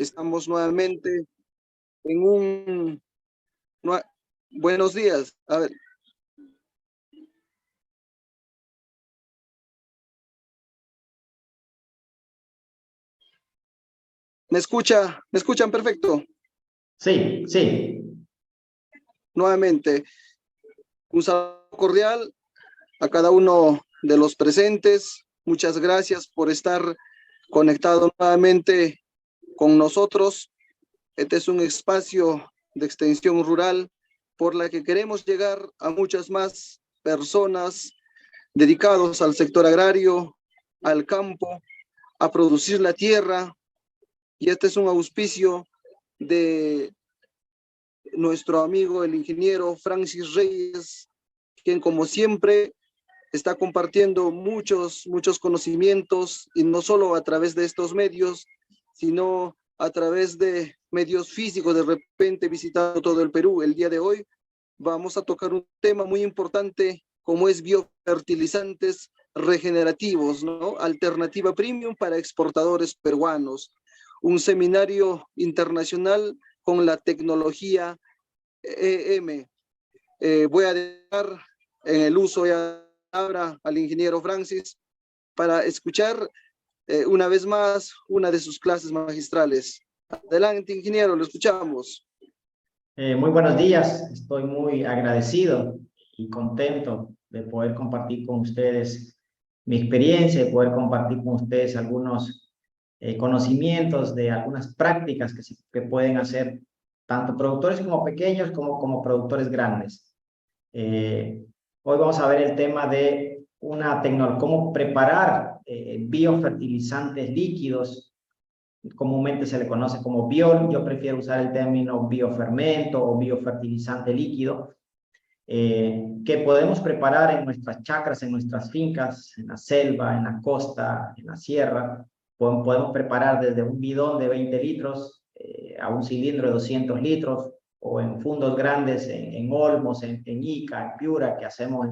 Estamos nuevamente en un... Buenos días. A ver. ¿Me escucha? ¿Me escuchan perfecto? Sí, sí. Nuevamente, un saludo cordial a cada uno de los presentes. Muchas gracias por estar conectado nuevamente con nosotros. Este es un espacio de extensión rural por la que queremos llegar a muchas más personas dedicados al sector agrario, al campo, a producir la tierra. Y este es un auspicio de nuestro amigo, el ingeniero Francis Reyes, quien como siempre está compartiendo muchos conocimientos, y no solo a través de estos medios, sino a través de medios físicos, de repente visitando todo el Perú. El día de hoy vamos a tocar un tema muy importante como es biofertilizantes regenerativos, ¿no? Alternativa premium para exportadores peruanos. Un seminario internacional con la tecnología EM. Voy a dejar en el uso ya al ingeniero Francis para escuchar una vez más una de sus clases magistrales. Adelante, ingeniero, lo escuchamos. Muy buenos días. Estoy muy agradecido y contento de poder compartir con ustedes mi experiencia, de poder compartir con ustedes algunos conocimientos de algunas prácticas que pueden hacer tanto productores como pequeños como productores grandes. Hoy vamos a ver el tema de cómo preparar biofertilizantes líquidos. Comúnmente se le conoce como biol. Yo prefiero usar el término biofermento o biofertilizante líquido, que podemos preparar en nuestras chacras, en nuestras fincas, en la selva, en la costa, en la sierra. Podemos preparar desde un bidón de 20 litros a un cilindro de 200 litros, o en fundos grandes, en Olmos, en Ica, en Piura, que hacemos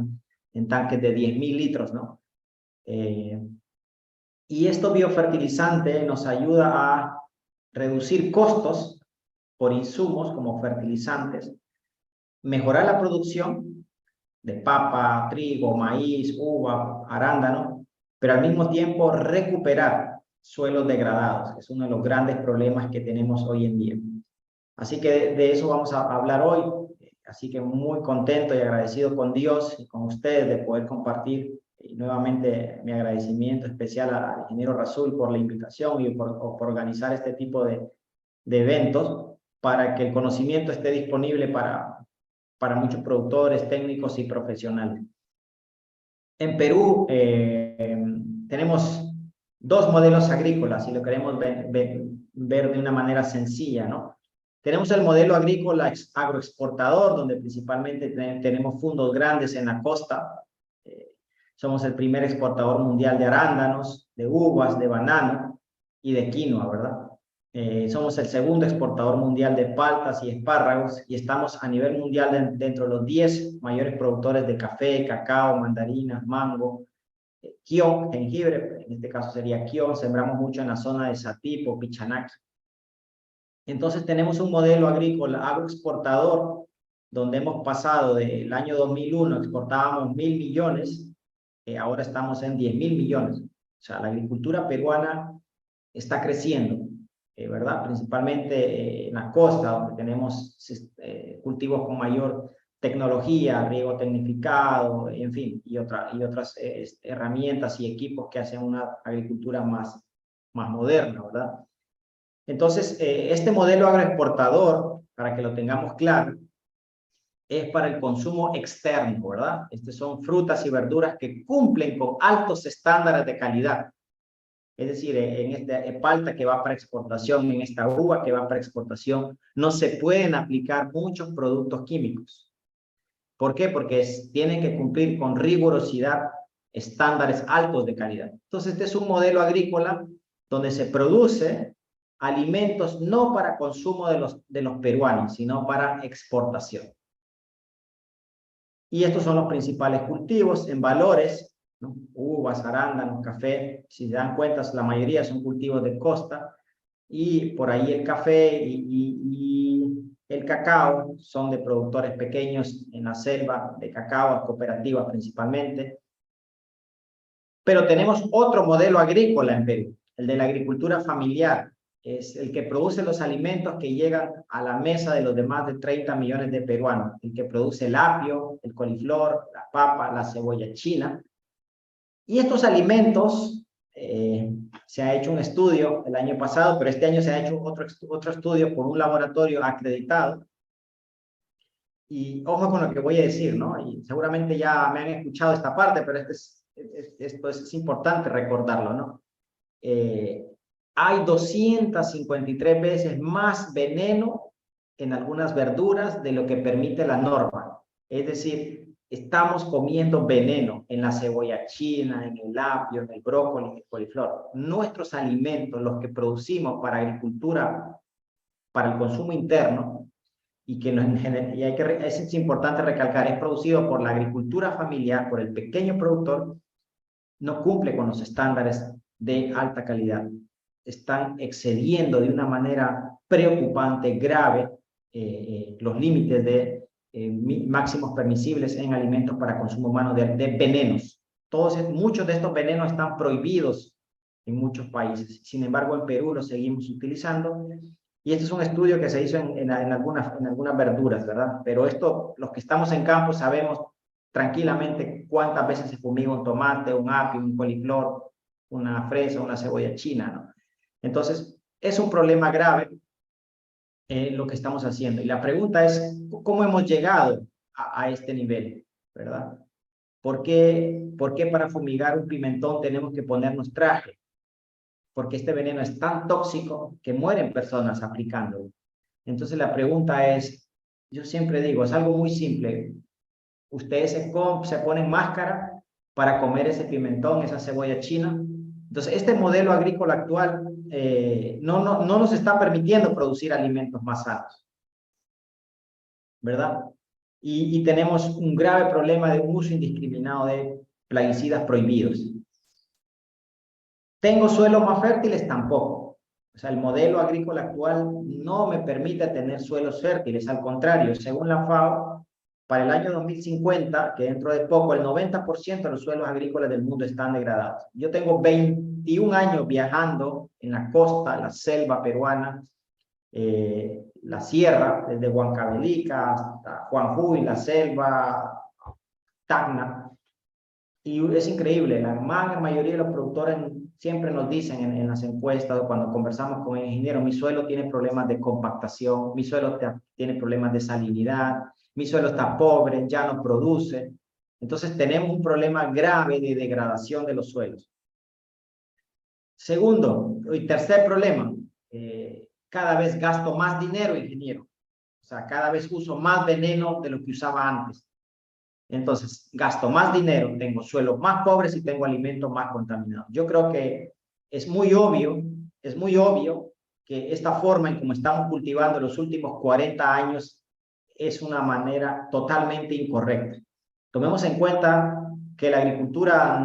en tanques de 10.000 litros, ¿no? Y esto biofertilizante nos ayuda a reducir costos por insumos como fertilizantes, mejorar la producción de papa, trigo, maíz, uva, arándano, pero al mismo tiempo recuperar suelos degradados, que es uno de los grandes problemas que tenemos hoy en día. Así que de eso vamos a hablar hoy. Así que muy contento y agradecido con Dios y con ustedes de poder compartir. Y nuevamente mi agradecimiento especial al ingeniero Rasul por la invitación y por organizar este tipo de eventos para que el conocimiento esté disponible para muchos productores, técnicos y profesionales. En Perú tenemos dos modelos agrícolas, si lo queremos ver de una manera sencilla, ¿no? Tenemos el modelo agrícola agroexportador, donde principalmente tenemos fundos grandes en la costa. Somos el primer exportador mundial de arándanos, de uvas, de banano y de quinoa, ¿verdad? Somos el segundo exportador mundial de paltas y espárragos, y estamos a nivel mundial dentro de los 10 mayores productores de café, cacao, mandarinas, mango, kion, jengibre. En este caso sería kion. Sembramos mucho en la zona de Satipo, Pichanaki. Entonces tenemos un modelo agrícola agroexportador, donde hemos pasado del año 2001, exportábamos 1.000 millones, ahora estamos en 10.000 millones. O sea, la agricultura peruana está creciendo, ¿verdad? Principalmente en la costa, donde tenemos cultivos con mayor tecnología, riego tecnificado, en fin, y otras herramientas y equipos que hacen una agricultura más moderna, ¿verdad? Entonces, este modelo agroexportador, para que lo tengamos claro, es para el consumo externo, ¿verdad? Estas son frutas y verduras que cumplen con altos estándares de calidad. Es decir, en esta palta que va para exportación, en esta uva que va para exportación, no se pueden aplicar muchos productos químicos. ¿Por qué? Porque tienen que cumplir con rigurosidad estándares altos de calidad. Entonces, este es un modelo agrícola donde se produce alimentos no para consumo de los peruanos, sino para exportación. Y estos son los principales cultivos en valores, ¿no? Uvas, arándanos, café. Si se dan cuenta, la mayoría son cultivos de costa. y por ahí el café y el cacao son de productores pequeños en la selva de cacao, cooperativas principalmente. Pero tenemos otro modelo agrícola en Perú, el de la agricultura familiar. Es el que produce los alimentos que llegan a la mesa de los demás de 30 millones de peruanos. El que produce el apio, el coliflor, la papa, la cebolla china. Y estos alimentos, se ha hecho un estudio el año pasado, pero este año se ha hecho otro estudio por un laboratorio acreditado. Y ojo con lo que voy a decir, ¿no? Y seguramente ya me han escuchado esta parte, pero esto es importante recordarlo, ¿no? Hay 253 veces más veneno en algunas verduras de lo que permite la norma. Es decir, estamos comiendo veneno en la cebolla china, en el apio, en el brócoli, en el coliflor. Nuestros alimentos, los que producimos para agricultura, para el consumo interno, y que es importante recalcar, es producido por la agricultura familiar, por el pequeño productor, no cumple con los estándares de alta calidad. Están excediendo de una manera preocupante, grave, los límites de máximos permisibles en alimentos para consumo humano de venenos. Muchos de estos venenos están prohibidos en muchos países. Sin embargo, en Perú los seguimos utilizando. Y este es un estudio que se hizo en algunas verduras, ¿verdad? Pero esto, los que estamos en campo sabemos tranquilamente cuántas veces se fumiga un tomate, un apio, un coliflor, una fresa, una cebolla china, ¿no? Entonces, es un problema grave lo que estamos haciendo. Y la pregunta es, ¿cómo hemos llegado a este nivel, verdad? ¿Por qué para fumigar un pimentón tenemos que ponernos traje? Porque este veneno es tan tóxico que mueren personas aplicándolo. Entonces la pregunta es, yo siempre digo, es algo muy simple. Ustedes se ponen máscara para comer ese pimentón, esa cebolla china. Entonces, este modelo agrícola actual no nos está permitiendo producir alimentos más sanos, ¿verdad? Y tenemos un grave problema de un uso indiscriminado de plaguicidas prohibidos. ¿Tengo suelos más fértiles? Tampoco. O sea, el modelo agrícola actual no me permite tener suelos fértiles. Al contrario, según la FAO, para el año 2050, que dentro de poco, el 90% de los suelos agrícolas del mundo están degradados. Yo tengo 21 años viajando en la costa, la selva peruana, la sierra, desde Huancavelica hasta Juanjuy, la selva, Tacna. Y es increíble, la gran mayoría de los productores siempre nos dicen en las encuestas o cuando conversamos con el ingeniero, mi suelo tiene problemas de compactación, mi suelo tiene problemas de salinidad, mi suelo está pobre, ya no produce. Entonces tenemos un problema grave de degradación de los suelos. Segundo y tercer problema, cada vez gasto más dinero, ingeniero. O sea, cada vez uso más veneno de lo que usaba antes. Entonces, gasto más dinero, tengo suelos más pobres y tengo alimentos más contaminados. Yo creo que es muy obvio que esta forma en como estamos cultivando los últimos 40 años es una manera totalmente incorrecta. Tomemos en cuenta que la agricultura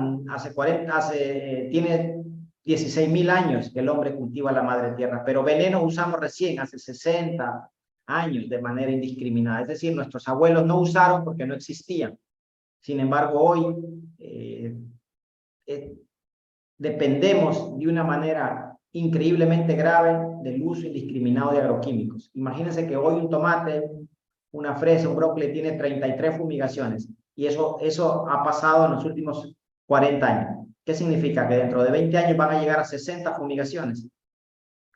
tiene 16.000 años que el hombre cultiva la madre tierra, pero veneno usamos recién, hace 60 años de manera indiscriminada. Es decir, nuestros abuelos no usaron porque no existían. Sin embargo, hoy dependemos de una manera increíblemente grave del uso indiscriminado de agroquímicos. Imagínense que hoy un tomate, una fresa, un brócoli tiene 33 fumigaciones y eso ha pasado en los últimos 40 años. ¿Qué significa? Que dentro de 20 años van a llegar a 60 fumigaciones.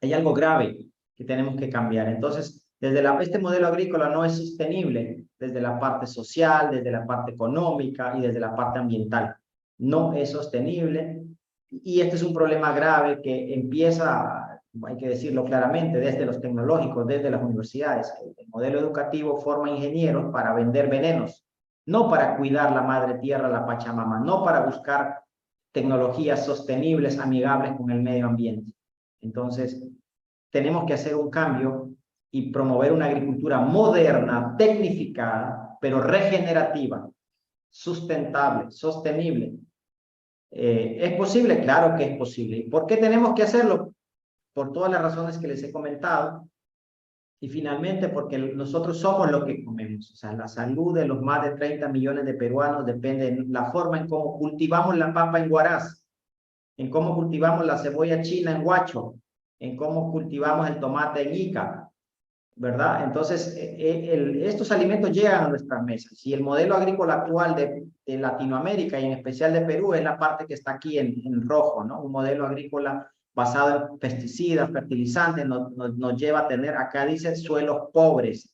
Hay algo grave que tenemos que cambiar. Entonces, este modelo agrícola no es sostenible desde la parte social, desde la parte económica y desde la parte ambiental. No es sostenible y este es un problema grave que empieza, hay que decirlo claramente, desde los tecnológicos, desde las universidades. El modelo educativo forma ingenieros para vender venenos, no para cuidar la madre tierra, la Pachamama, no para buscar tecnologías sostenibles, amigables con el medio ambiente. Entonces, tenemos que hacer un cambio y promover una agricultura moderna, tecnificada, pero regenerativa, sustentable, sostenible. ¿Es posible? Claro que es posible. ¿Por qué tenemos que hacerlo? por todas las razones que les he comentado. Y finalmente, porque nosotros somos lo que comemos. O sea, la salud de los más de 30 millones de peruanos depende de la forma en cómo cultivamos la papa en Huaraz, en cómo cultivamos la cebolla china en Huacho, en cómo cultivamos el tomate en Ica, ¿verdad? Entonces, estos alimentos llegan a nuestras mesas. Y el modelo agrícola actual de Latinoamérica y en especial de Perú es la parte que está aquí en rojo, ¿no? Un modelo agrícola basado en pesticidas, fertilizantes, nos lleva a tener, acá dice, suelos pobres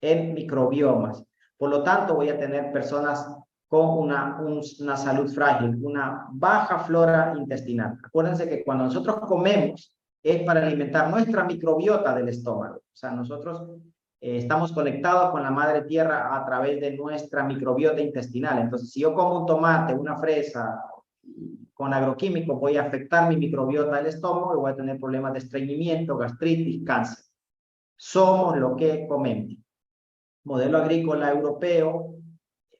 en microbiomas. Por lo tanto, voy a tener personas con una salud frágil, una baja flora intestinal. Acuérdense que cuando nosotros comemos es para alimentar nuestra microbiota del estómago. O sea, nosotros estamos conectados con la madre tierra a través de nuestra microbiota intestinal. Entonces, si yo como un tomate, una fresa, con agroquímicos, voy a afectar mi microbiota del estómago y voy a tener problemas de estreñimiento, gastritis, cáncer. Somos lo que comemos. Modelo agrícola europeo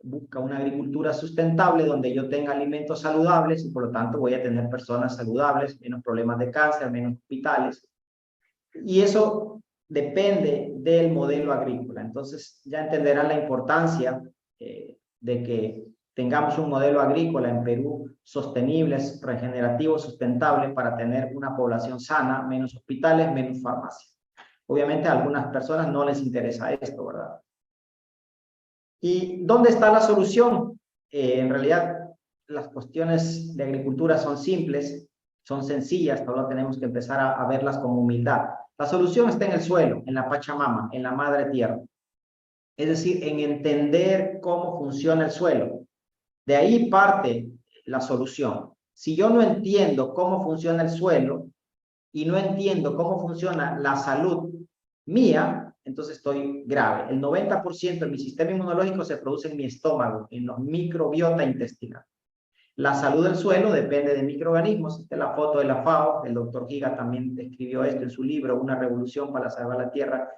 busca una agricultura sustentable donde yo tenga alimentos saludables y por lo tanto voy a tener personas saludables, menos problemas de cáncer, menos hospitales. Y eso depende del modelo agrícola. Entonces ya entenderán la importancia de que tengamos un modelo agrícola en Perú sostenible, regenerativo, sustentable para tener una población sana, menos hospitales, menos farmacias. Obviamente a algunas personas no les interesa esto, ¿verdad? ¿Y dónde está la solución? En realidad las cuestiones de agricultura son simples, son sencillas, solo tenemos que empezar a verlas con humildad. La solución está en el suelo, en la Pachamama, en la madre tierra. Es decir, en entender cómo funciona el suelo. De ahí parte la solución. Si yo no entiendo cómo funciona el suelo y no entiendo cómo funciona la salud mía, entonces estoy grave. El 90% de mi sistema inmunológico se produce en mi estómago, en los microbiota intestinal. La salud del suelo depende de microorganismos. Esta es la foto de la FAO. El doctor Giga también escribió esto en su libro, Una revolución para salvar la tierra.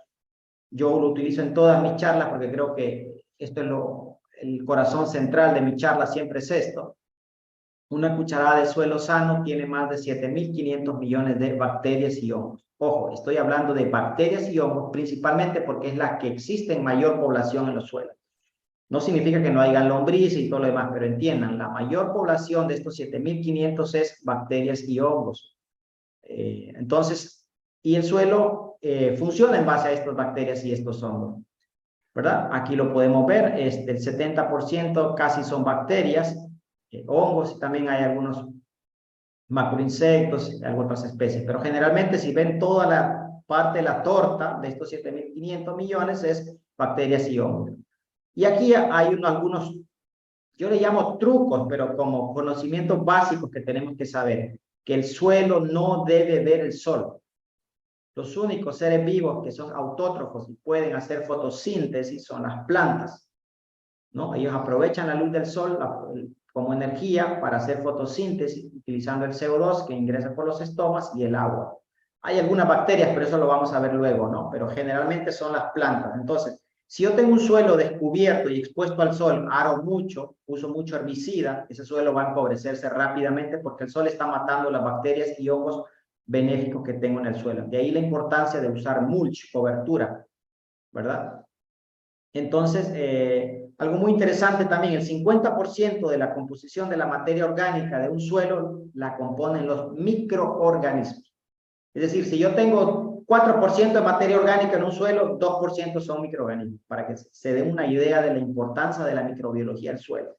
Yo lo utilizo en todas mis charlas porque creo que esto es el corazón central de mi charla, siempre es esto. Una cucharada de suelo sano tiene más de 7.500 millones de bacterias y hongos. Ojo, estoy hablando de bacterias y hongos principalmente porque es la que existe en mayor población en los suelos. No significa que no haya lombrices y todo lo demás, pero entiendan, la mayor población de estos 7.500 es bacterias y hongos. Entonces, y el suelo funciona en base a estas bacterias y estos hongos, ¿verdad? Aquí lo podemos ver, el 70% casi son bacterias, hongos, y también hay algunos macroinsectos y algunas especies, pero generalmente si ven toda la parte de la torta de estos 7.500 millones es bacterias y hongos. Y aquí hay algunos, yo le llamo trucos, pero como conocimientos básicos que tenemos que saber, que el suelo no debe ver el sol. Los únicos seres vivos que son autótrofos y pueden hacer fotosíntesis son las plantas, ¿no? Ellos aprovechan la luz del sol como energía para hacer fotosíntesis utilizando el CO2 que ingresa por los estomas y el agua. Hay algunas bacterias, pero eso lo vamos a ver luego, ¿no? Pero generalmente son las plantas. Entonces, si yo tengo un suelo descubierto y expuesto al sol, aro mucho, uso mucho herbicida, ese suelo va a empobrecerse rápidamente porque el sol está matando las bacterias y hongos benéficos que tengo en el suelo. De ahí la importancia de usar mulch, cobertura, ¿verdad? Entonces, algo muy interesante también, el 50% de la composición de la materia orgánica de un suelo la componen los microorganismos. Es decir, si yo tengo 4% de materia orgánica en un suelo, 2% son microorganismos, para que se dé una idea de la importancia de la microbiología del suelo.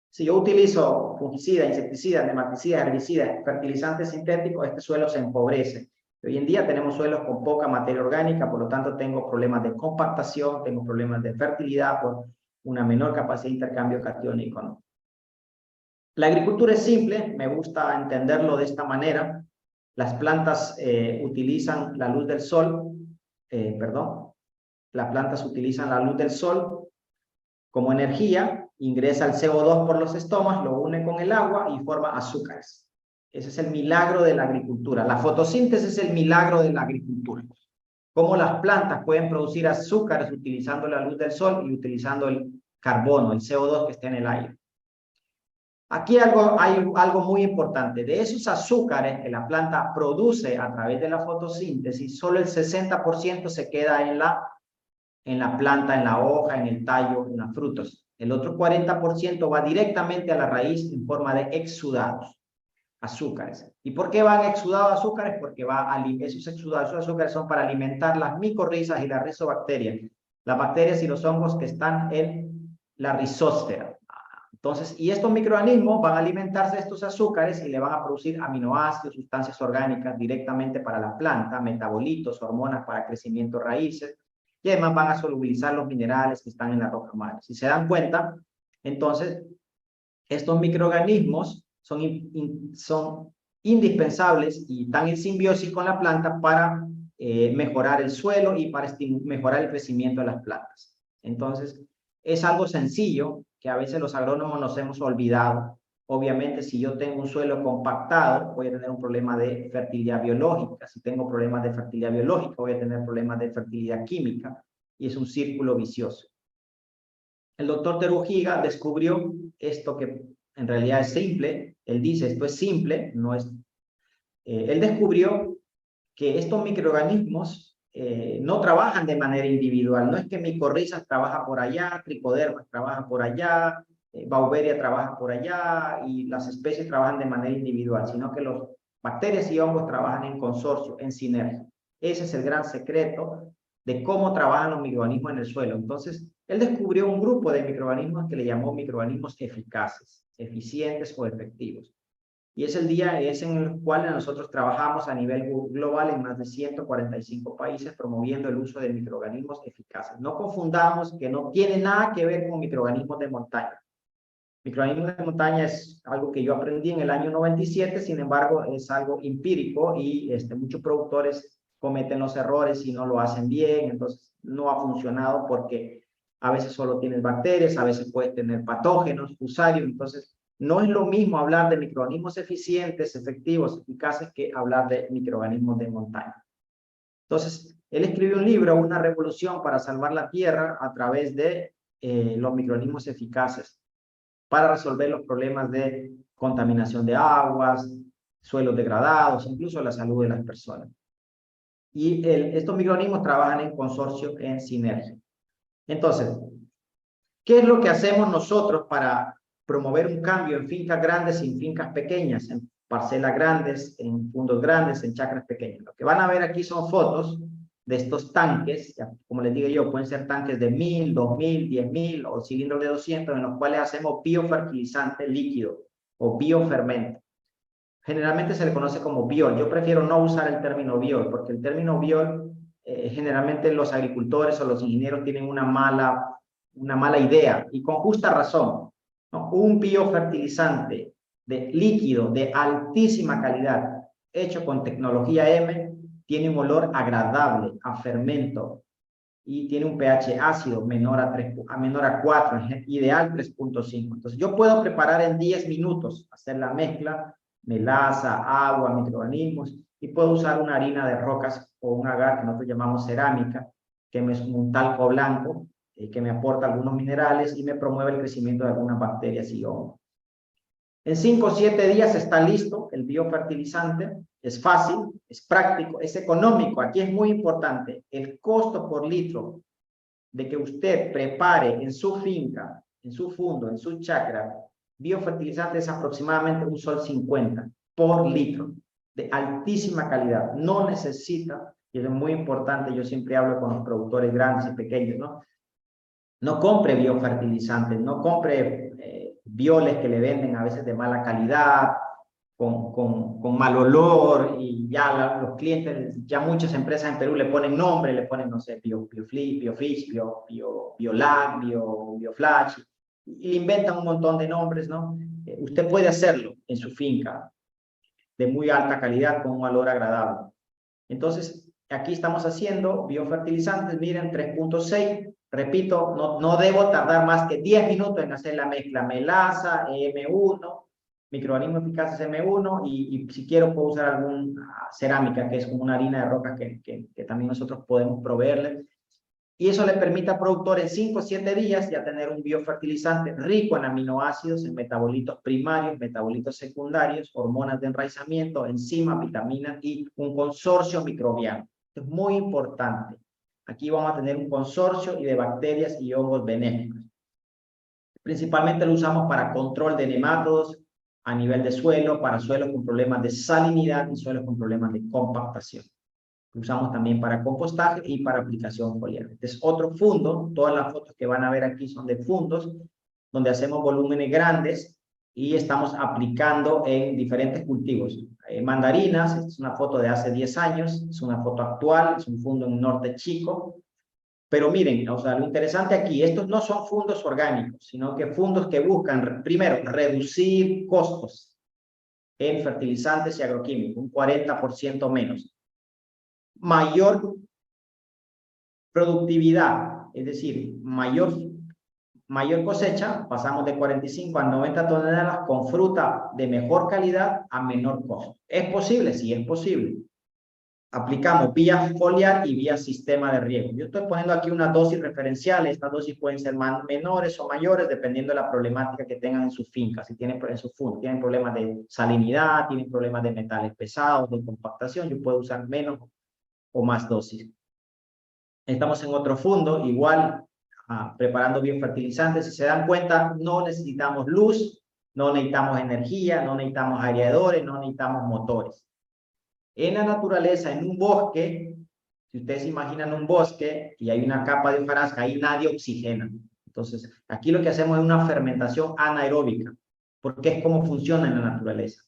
Si yo utilizo fungicidas, insecticidas, nematicidas, herbicidas, fertilizantes sintéticos, este suelo se empobrece. Hoy en día tenemos suelos con poca materia orgánica, por lo tanto tengo problemas de compactación, tengo problemas de fertilidad por una menor capacidad de intercambio catiónico, ¿no? La agricultura es simple, me gusta entenderlo de esta manera. Las plantas utilizan la luz del sol, las plantas utilizan la luz del sol como energía, ingresa el CO2 por los estomas, lo une con el agua y forma azúcares. Ese es el milagro de la agricultura. La fotosíntesis es el milagro de la agricultura. Cómo las plantas pueden producir azúcares utilizando la luz del sol y utilizando el carbono, el CO2 que está en el aire. Aquí hay algo muy importante. De esos azúcares que la planta produce a través de la fotosíntesis, solo el 60% se queda en la planta, en la hoja, en el tallo, en los frutos. El otro 40% va directamente a la raíz en forma de exudados, azúcares. ¿Y por qué van exudados azúcares? Porque esos exudados azúcares son para alimentar las micorrizas y las rizobacterias, las bacterias y los hongos que están en la rizósfera. Entonces, y estos microorganismos van a alimentarse de estos azúcares y le van a producir aminoácidos, sustancias orgánicas directamente para la planta, metabolitos, hormonas para crecimiento de raíces, y además van a solubilizar los minerales que están en la roca madre. Si se dan cuenta, entonces, estos microorganismos son indispensables y están en simbiosis con la planta para mejorar el suelo y para mejorar el crecimiento de las plantas. Entonces, es algo sencillo que a veces los agrónomos nos hemos olvidado. Obviamente, si yo tengo un suelo compactado, voy a tener un problema de fertilidad biológica. Si tengo problemas de fertilidad biológica, voy a tener problemas de fertilidad química. Y es un círculo vicioso. El doctor Terujiga descubrió esto que en realidad es simple. Él dice, esto es simple, no es... él descubrió que estos microorganismos no trabajan de manera individual. No es que micorrizas trabaja por allá, tricodermas trabaja por allá, Beauveria trabaja por allá y las especies trabajan de manera individual, sino que los bacterias y hongos trabajan en consorcio, en sinergia. Ese es el gran secreto de cómo trabajan los microorganismos en el suelo. Entonces, él descubrió un grupo de microorganismos que le llamó microorganismos eficaces, eficientes o efectivos. Y es el día en el cual nosotros trabajamos a nivel global en más de 145 países promoviendo el uso de microorganismos eficaces. No confundamos que no tiene nada que ver con microorganismos de montaña. Microorganismos de montaña es algo que yo aprendí en el año 97, sin embargo es algo empírico y muchos productores cometen los errores y no lo hacen bien, entonces no ha funcionado porque a veces solo tienes bacterias, a veces puedes tener patógenos, fusarios, entonces no es lo mismo hablar de microorganismos eficientes, efectivos, eficaces, que hablar de microorganismos de montaña. Entonces, él escribió un libro, Una revolución para salvar la tierra, a través de los microorganismos eficaces, para resolver los problemas de contaminación de aguas, suelos degradados, incluso la salud de las personas. Y estos microorganismos trabajan en consorcio, en sinergia. Entonces, ¿qué es lo que hacemos nosotros para promover un cambio en fincas grandes y en fincas pequeñas, en parcelas grandes, en fundos grandes, en chacras pequeñas? Lo que van a ver aquí son fotos de estos tanques, como les digo yo, pueden ser tanques de 1000, 2000, 10.000 o cilindros de 200, en los cuales hacemos biofertilizante líquido o biofermento. Generalmente se le conoce como biol. Yo prefiero no usar el término biol, porque el término biol, generalmente los agricultores o los ingenieros tienen una mala idea, y con justa razón, ¿no? Un biofertilizante de líquido de altísima calidad, hecho con tecnología M, tiene un olor agradable a fermento y tiene un pH ácido menor a 4, ideal 3.5. Entonces yo puedo preparar en 10 minutos, hacer la mezcla, melaza, agua, microorganismos, y puedo usar una harina de rocas o un agar que nosotros llamamos cerámica, que es un talco blanco, que me aporta algunos minerales y me promueve el crecimiento de algunas bacterias y hongos. En 5 o 7 días está listo el biofertilizante. Es fácil, es práctico, es económico. Aquí es muy importante. El costo por litro de que usted prepare en su finca, en su fundo, en su chacra, biofertilizante es aproximadamente $1.50 por litro, de altísima calidad. No necesita, y es muy importante, yo siempre hablo con los productores grandes y pequeños, ¿no? No compre biofertilizantes, no compre bioles que le venden a veces de mala calidad, con mal olor, y ya los clientes, ya muchas empresas en Perú le ponen nombre, le ponen, no sé, BioFlip, BioFish, BioLab, BioFlash, y le inventan un montón de nombres, ¿no? Usted puede hacerlo en su finca de muy alta calidad con un valor agradable. Entonces, aquí estamos haciendo biofertilizantes, miren, 3.6. Repito, no debo tardar más que 10 minutos en hacer la mezcla melaza, M1, microorganismos eficaces M1, y si quiero puedo usar alguna cerámica, que es como una harina de roca que también nosotros podemos proveerle. Y eso le permite al productor en 5 o 7 días ya tener un biofertilizante rico en aminoácidos, en metabolitos primarios, metabolitos secundarios, hormonas de enraizamiento, enzimas, vitaminas y un consorcio microbiano. Esto es muy importante. Aquí vamos a tener un consorcio y de bacterias y hongos benéficos. Principalmente lo usamos para control de nematodos a nivel de suelo, para suelos con problemas de salinidad y suelos con problemas de compactación. Lo usamos también para compostaje y para aplicación foliar. Este es otro fundo. Todas las fotos que van a ver aquí son de fundos, donde hacemos volúmenes grandes y estamos aplicando en diferentes cultivos. Mandarinas, esta es una foto de hace 10 años, es una foto actual, es un fundo en Norte Chico. Pero miren, o sea, lo interesante aquí, estos no son fundos orgánicos, sino que fundos que buscan, primero, reducir costos en fertilizantes y agroquímicos, un 40% menos. Mayor productividad, es decir, mayor cosecha, pasamos de 45 a 90 toneladas con fruta de mejor calidad a menor costo. ¿Es posible? Sí, es posible. Aplicamos vía foliar y vía sistema de riego. Yo estoy poniendo aquí una dosis referencial. Estas dosis pueden ser menores o mayores dependiendo de la problemática que tengan en sus fincas. Si tienen en su fundos, tienen problemas de salinidad, tienen problemas de metales pesados, de compactación, yo puedo usar menos o más dosis. Estamos en otro fundo, igual preparando biofertilizantes. Si se dan cuenta, no necesitamos luz, no necesitamos energía, no necesitamos aireadores, no necesitamos motores. En la naturaleza, en un bosque, si ustedes se imaginan un bosque y hay una capa de hojarasca, ahí nadie oxigena. Entonces, aquí lo que hacemos es una fermentación anaeróbica, porque es como funciona en la naturaleza.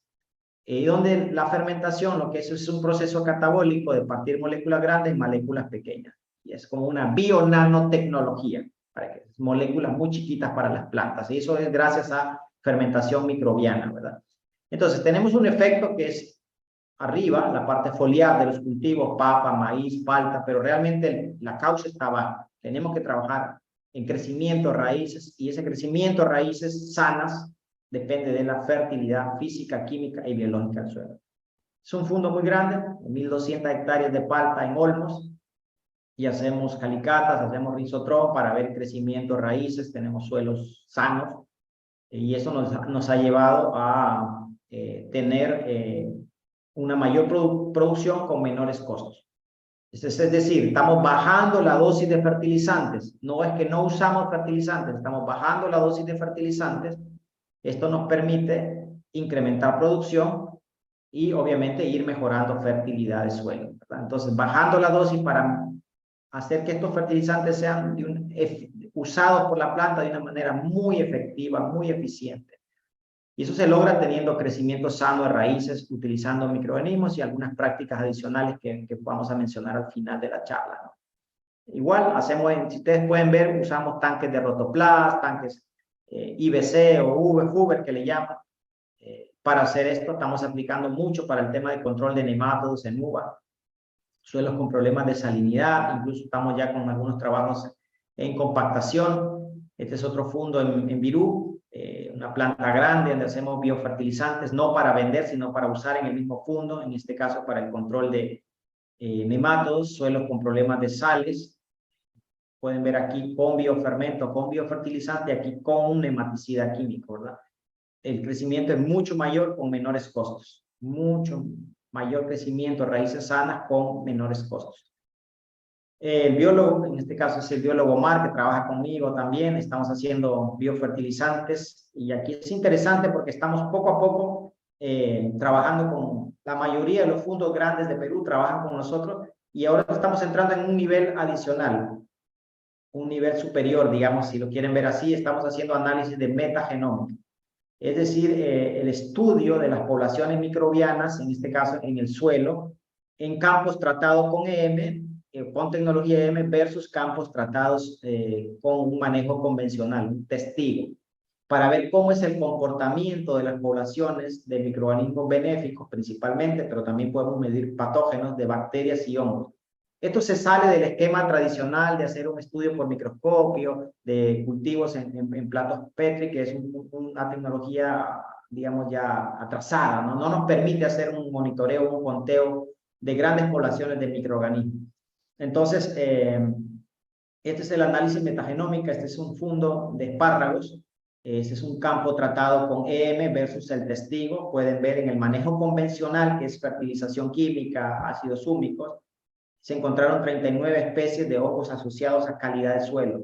Y donde la fermentación, lo que es un proceso catabólico de partir moléculas grandes en moléculas pequeñas. Y es como una bio-nanotecnología, para que moléculas muy chiquitas para las plantas. Y eso es gracias a fermentación microbiana, ¿verdad? Entonces, tenemos un efecto que es arriba, la parte foliar de los cultivos, papa, maíz, palta, pero realmente la causa está abajo. Tenemos que trabajar en crecimiento de raíces, y ese crecimiento de raíces sanas depende de la fertilidad física, química y biológica del suelo. Es un fundo muy grande, 1.200 hectáreas de palta en Olmos, y hacemos calicatas, hacemos rizotrón para ver crecimiento de raíces, tenemos suelos sanos, y eso nos ha llevado a tener una mayor producción con menores costos. Es decir, estamos bajando la dosis de fertilizantes. No es que no usamos fertilizantes, estamos bajando la dosis de fertilizantes. Esto nos permite incrementar producción y obviamente ir mejorando fertilidad de suelo, ¿verdad? Entonces, bajando la dosis para hacer que estos fertilizantes sean usados por la planta de una manera muy efectiva, muy eficiente. Y eso se logra teniendo crecimiento sano de raíces, utilizando microorganismos y algunas prácticas adicionales que vamos a mencionar al final de la charla, ¿no? Igual, si ustedes pueden ver, usamos tanques de Rotoplas, tanques IBC o Huber que le llaman. Para hacer esto estamos aplicando mucho para el tema de control de nematodos en uva, suelos con problemas de salinidad, incluso estamos ya con algunos trabajos en compactación. Este es otro fundo en Virú, una planta grande donde hacemos biofertilizantes, no para vender, sino para usar en el mismo fundo, en este caso para el control de nematodos, suelos con problemas de sales. Pueden ver aquí con biofermento, con biofertilizante, aquí con un nematicida químico, ¿verdad? El crecimiento es mucho mayor con menores costos, mucho mayor crecimiento, raíces sanas con menores costos. El biólogo, en este caso es el biólogo Omar, que trabaja conmigo también, estamos haciendo biofertilizantes, y aquí es interesante porque estamos poco a poco trabajando con la mayoría de los fondos grandes de Perú, trabajan con nosotros, y ahora estamos entrando en un nivel adicional, un nivel superior, digamos, si lo quieren ver así. Estamos haciendo análisis de metagenómica, es decir, el estudio de las poblaciones microbianas, en este caso en el suelo, en campos tratados con EM, con tecnología EM versus campos tratados con un manejo convencional, un testigo, para ver cómo es el comportamiento de las poblaciones de microorganismos benéficos principalmente, pero también podemos medir patógenos de bacterias y hongos. Esto se sale del esquema tradicional de hacer un estudio por microscopio de cultivos en platos Petri, que es una tecnología, digamos, ya atrasada, ¿no? No nos permite hacer un monitoreo, un conteo de grandes poblaciones de microorganismos. Entonces, Este es el análisis metagenómica, este es un fundo de espárragos, este es un campo tratado con EM versus el testigo. Pueden ver en el manejo convencional, que es fertilización química, ácidos húmicos, se encontraron 39 especies de hongos asociados a calidad de suelo,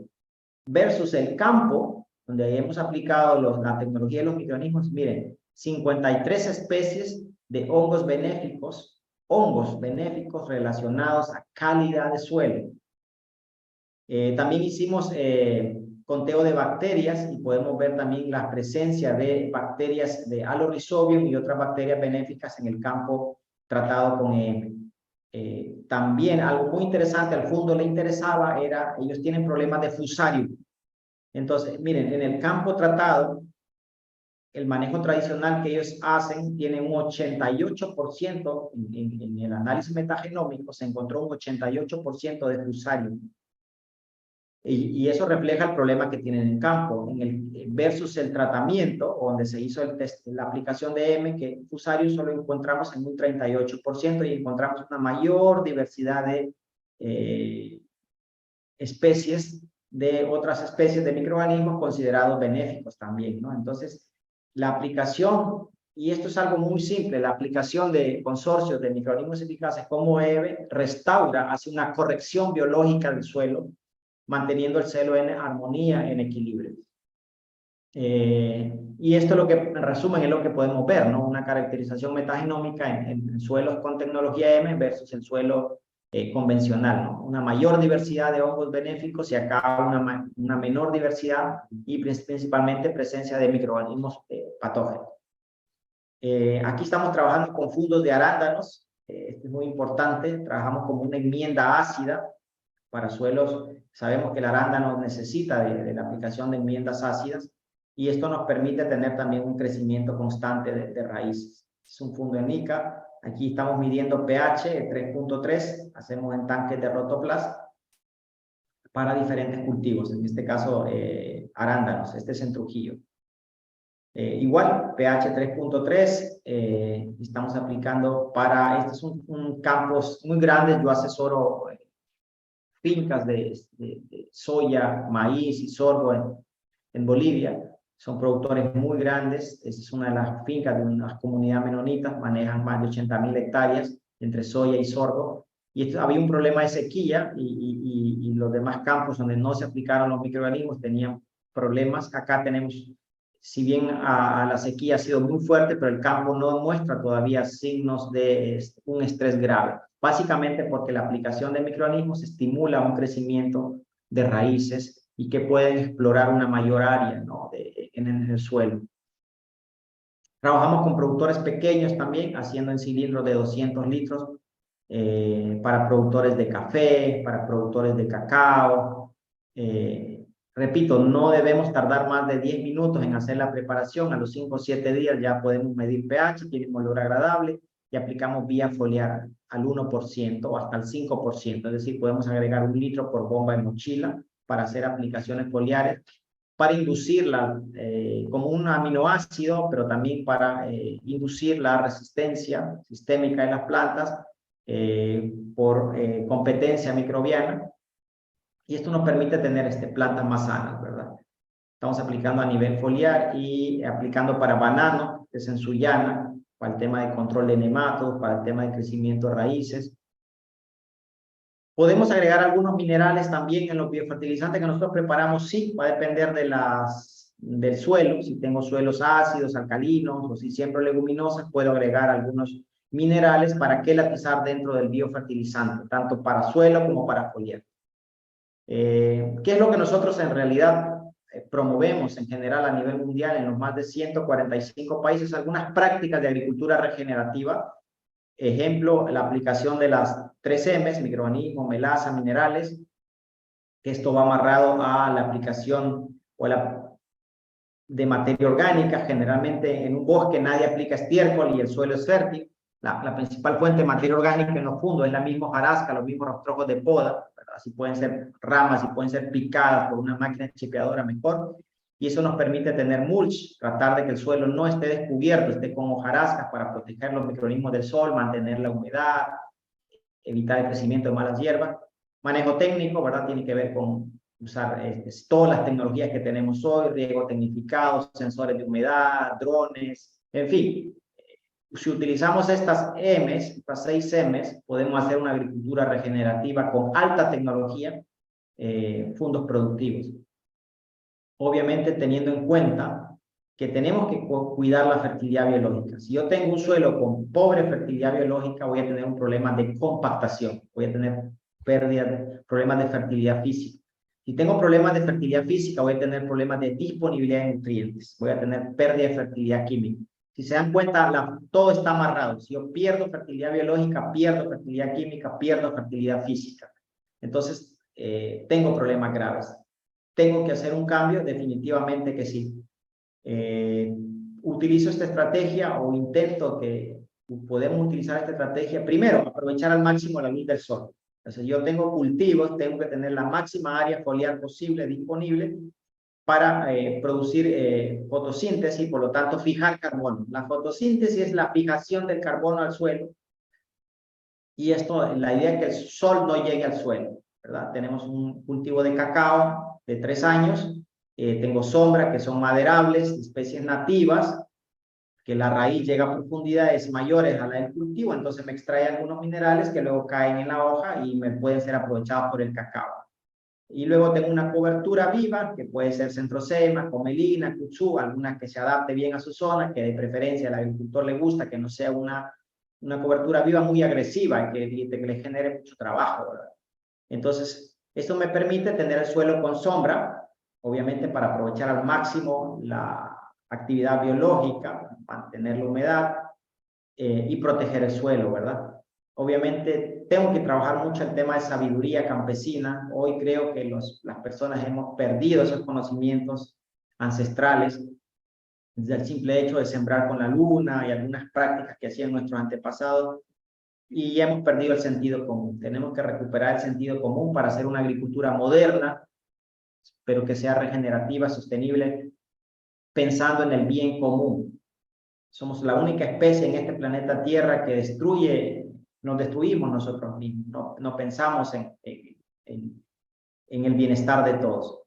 versus el campo, donde hemos aplicado la tecnología de los microorganismos. Miren, 53 especies de hongos benéficos relacionados a calidad de suelo. También hicimos conteo de bacterias y podemos ver también la presencia de bacterias de Alorhizobium y otras bacterias benéficas en el campo tratado con EM. También algo muy interesante, al fondo le interesaba, ellos tienen problemas de fusarium. Entonces, miren, en el campo tratado, el manejo tradicional que ellos hacen tiene un 88%, en el análisis metagenómico se encontró un 88% de fusarium. Y eso refleja el problema que tienen en el campo, versus el tratamiento, donde se hizo la aplicación de M, que fusarium solo encontramos en un 38% y encontramos una mayor diversidad de especies, de otras especies de microorganismos considerados benéficos también, ¿no? Entonces, la aplicación, y esto es algo muy simple, la aplicación de consorcios de microorganismos eficaces como EVE restaura, hace una corrección biológica del suelo, manteniendo el suelo en armonía, en equilibrio. Y esto, lo que en resumen, es lo que podemos ver, ¿no? Una caracterización metagenómica en suelos con tecnología M versus el suelo convencional, ¿no? Una mayor diversidad de hongos benéficos y acá una menor diversidad y principalmente presencia de microorganismos patógenos. Aquí estamos trabajando con fundos de arándanos, esto es muy importante, trabajamos como una enmienda ácida para suelos. Sabemos que el arándano necesita de la aplicación de enmiendas ácidas y esto nos permite tener también un crecimiento constante de raíces. Es un fundo en ICA. Aquí estamos midiendo pH 3.3, hacemos en tanques de rotoplas para diferentes cultivos, en este caso arándanos, este es en Trujillo. Igual, pH 3.3, estamos aplicando para, este es un campos muy grande, yo asesoro fincas de soya, maíz y sorgo en Bolivia. Son productores muy grandes. Esta es una de las fincas de una comunidad menonita, manejan más de 80.000 hectáreas entre soya y sorgo. Y había un problema de sequía y los demás campos donde no se aplicaron los microorganismos tenían problemas. Acá tenemos, si bien a la sequía ha sido muy fuerte, pero el campo no muestra todavía signos de un estrés grave. Básicamente porque la aplicación de microorganismos estimula un crecimiento de raíces y que pueden explorar una mayor área, ¿no? en el suelo. Trabajamos con productores pequeños también, haciendo en cilindros de 200 litros, para productores de café, para productores de cacao. Repito, no debemos tardar más de 10 minutos en hacer la preparación. A los 5 o 7 días ya podemos medir pH, tiene un olor agradable y aplicamos vía foliar al 1% o hasta el 5%. Es decir, podemos agregar 1 litro por bomba en mochila para hacer aplicaciones foliares, para inducirla como un aminoácido, pero también para inducir la resistencia sistémica de las plantas por competencia microbiana. Y esto nos permite tener plantas más sanas, ¿verdad? Estamos aplicando a nivel foliar y aplicando para banano, que es en Sullana, para el tema de control de nematodos, para el tema de crecimiento de raíces. Podemos agregar algunos minerales también en los biofertilizantes que nosotros preparamos. Sí, va a depender del suelo. Si tengo suelos ácidos, alcalinos, o si siembro leguminosas, puedo agregar algunos minerales para quelatizar dentro del biofertilizante, tanto para suelo como para foliar. ¿Qué es lo que nosotros en realidad promovemos en general a nivel mundial en los más de 145 países? Algunas prácticas de agricultura regenerativa. Ejemplo, la aplicación de las 3 M's, microorganismos, melaza, minerales. Esto va amarrado a la aplicación de materia orgánica. Generalmente en un bosque nadie aplica estiércol y el suelo es fértil. La principal fuente de materia orgánica en los fundos es la misma hojarasca, los mismos rastrojos de poda. Así pueden ser ramas y pueden ser picadas por una máquina chipeadora mejor. Y eso nos permite tener mulch, tratar de que el suelo no esté descubierto, esté con hojarascas para proteger los microorganismos del sol, mantener la humedad, evitar el crecimiento de malas hierbas. Manejo técnico, ¿verdad? Tiene que ver con usar todas las tecnologías que tenemos hoy, riego tecnificado, sensores de humedad, drones, en fin. Si utilizamos estas M's, estas 6 M's, podemos hacer una agricultura regenerativa con alta tecnología, fondos productivos. Obviamente teniendo en cuenta que tenemos que cuidar la fertilidad biológica. Si yo tengo un suelo con pobre fertilidad biológica, voy a tener un problema de compactación, voy a tener problemas de fertilidad física. Si tengo problemas de fertilidad física, voy a tener problemas de disponibilidad de nutrientes, voy a tener pérdida de fertilidad química. Si se dan cuenta, todo está amarrado. Si yo pierdo fertilidad biológica, pierdo fertilidad química, pierdo fertilidad física. Entonces, tengo problemas graves. ¿Tengo que hacer un cambio? Definitivamente que sí. Utilizo esta estrategia o intento que podemos utilizar esta estrategia. Primero, aprovechar al máximo la luz del sol. Entonces, yo tengo cultivos, tengo que tener la máxima área foliar posible disponible para producir fotosíntesis, por lo tanto fijar carbono. La fotosíntesis es la fijación del carbono al suelo, y esto, la idea es que el sol no llegue al suelo, ¿verdad? Tenemos un cultivo de cacao de 3 años, tengo sombra que son maderables, especies nativas, que la raíz llega a profundidades mayores a la del cultivo, entonces me extrae algunos minerales que luego caen en la hoja y me pueden ser aprovechados por el cacao. Y luego tengo una cobertura viva, que puede ser centrosema, comelina, kutzú, alguna que se adapte bien a su zona, que de preferencia al agricultor le gusta, que no sea una cobertura viva muy agresiva, que le genere mucho trabajo, ¿verdad? Entonces, esto me permite tener el suelo con sombra, obviamente para aprovechar al máximo la actividad biológica, mantener la humedad y proteger el suelo, ¿verdad? Obviamente tengo que trabajar mucho el tema de sabiduría campesina. Hoy creo que las personas hemos perdido esos conocimientos ancestrales, desde el simple hecho de sembrar con la luna y algunas prácticas que hacían nuestros antepasados, y hemos perdido el sentido común. Tenemos que recuperar el sentido común para hacer una agricultura moderna, pero que sea regenerativa, sostenible, pensando en el bien común. Somos la única especie en este planeta Tierra que nos destruimos nosotros mismos, no pensamos en el bienestar de todos.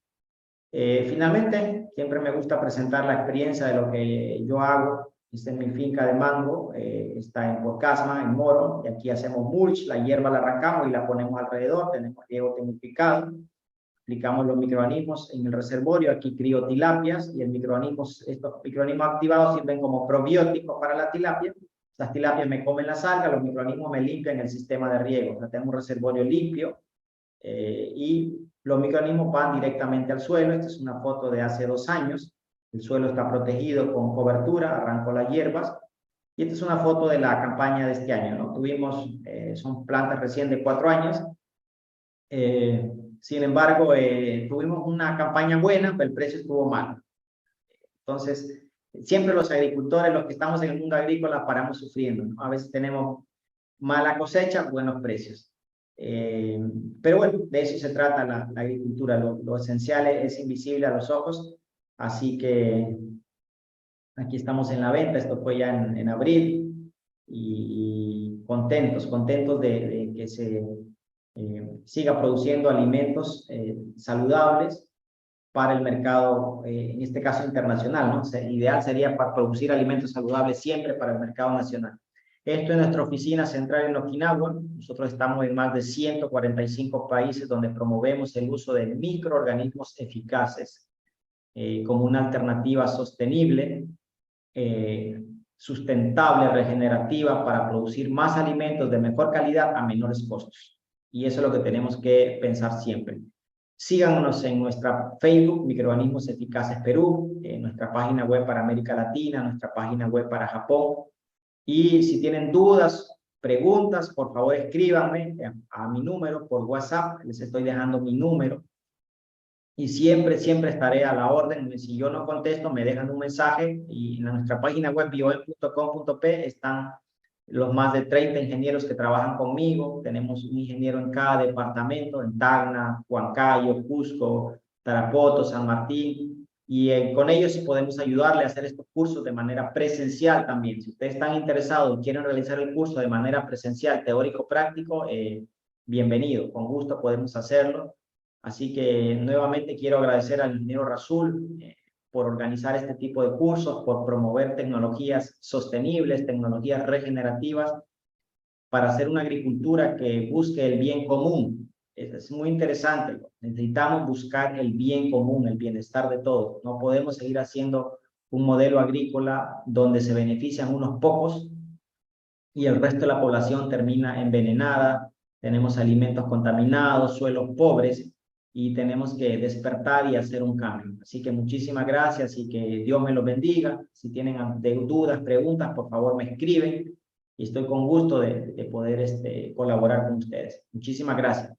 Finalmente, siempre me gusta presentar la experiencia de lo que yo hago. Esta es mi finca de mango, está en Porcasma, en Moro, y aquí hacemos mulch, la hierba la arrancamos y la ponemos alrededor, tenemos riego tecnificado, aplicamos los microorganismos en el reservorio, aquí crío tilapias, y estos microorganismos activados sirven como probióticos para la tilapia. Las tilapias me comen las algas, los microorganismos me limpian el sistema de riego. O sea, tenemos un reservorio limpio, y los microorganismos van directamente al suelo. Esta es una foto de hace 2 años. El suelo está protegido con cobertura, arranco las hierbas. Y esta es una foto de la campaña de este año, ¿no? Son plantas recién de 4 años. Sin embargo, tuvimos una campaña buena, pero el precio estuvo malo. Entonces, siempre los agricultores, los que estamos en el mundo agrícola, paramos sufriendo, ¿no? A veces tenemos mala cosecha, buenos precios. Pero bueno, de eso se trata la agricultura. Lo esencial es invisible a los ojos. Así que aquí estamos en la venta. Esto fue ya en abril. Y contentos de que se siga produciendo alimentos saludables para el mercado, en este caso internacional, ¿no? Ideal sería para producir alimentos saludables siempre para el mercado nacional. Esto es nuestra oficina central en Okinawa. Nosotros estamos en más de 145 países donde promovemos el uso de microorganismos eficaces como una alternativa sostenible, sustentable, regenerativa, para producir más alimentos de mejor calidad a menores costos. Y eso es lo que tenemos que pensar siempre. Síganos en nuestra Facebook, Microorganismos Eficaces Perú, en nuestra página web para América Latina, nuestra página web para Japón. Y si tienen dudas, preguntas, por favor escríbanme a mi número por WhatsApp. Les estoy dejando mi número. Y siempre estaré a la orden. Si yo no contesto, me dejan un mensaje, y en nuestra página web bioem.com.p están los más de 30 ingenieros que trabajan conmigo. Tenemos un ingeniero en cada departamento, en Tacna, Huancayo, Cusco, Tarapoto, San Martín, y con ellos podemos ayudarle a hacer estos cursos de manera presencial también. Si ustedes están interesados y quieren realizar el curso de manera presencial, teórico-práctico, bienvenido, con gusto podemos hacerlo. Así que nuevamente quiero agradecer al ingeniero Rasul por organizar este tipo de cursos, por promover tecnologías sostenibles, tecnologías regenerativas, para hacer una agricultura que busque el bien común. Es muy interesante. Necesitamos buscar el bien común, el bienestar de todos. No podemos seguir haciendo un modelo agrícola donde se benefician unos pocos y el resto de la población termina envenenada. Tenemos alimentos contaminados, suelos pobres, y tenemos que despertar y hacer un cambio. Así que muchísimas gracias y que Dios me los bendiga. Si tienen dudas, preguntas, por favor me escriben y estoy con gusto de poder colaborar con ustedes. Muchísimas gracias.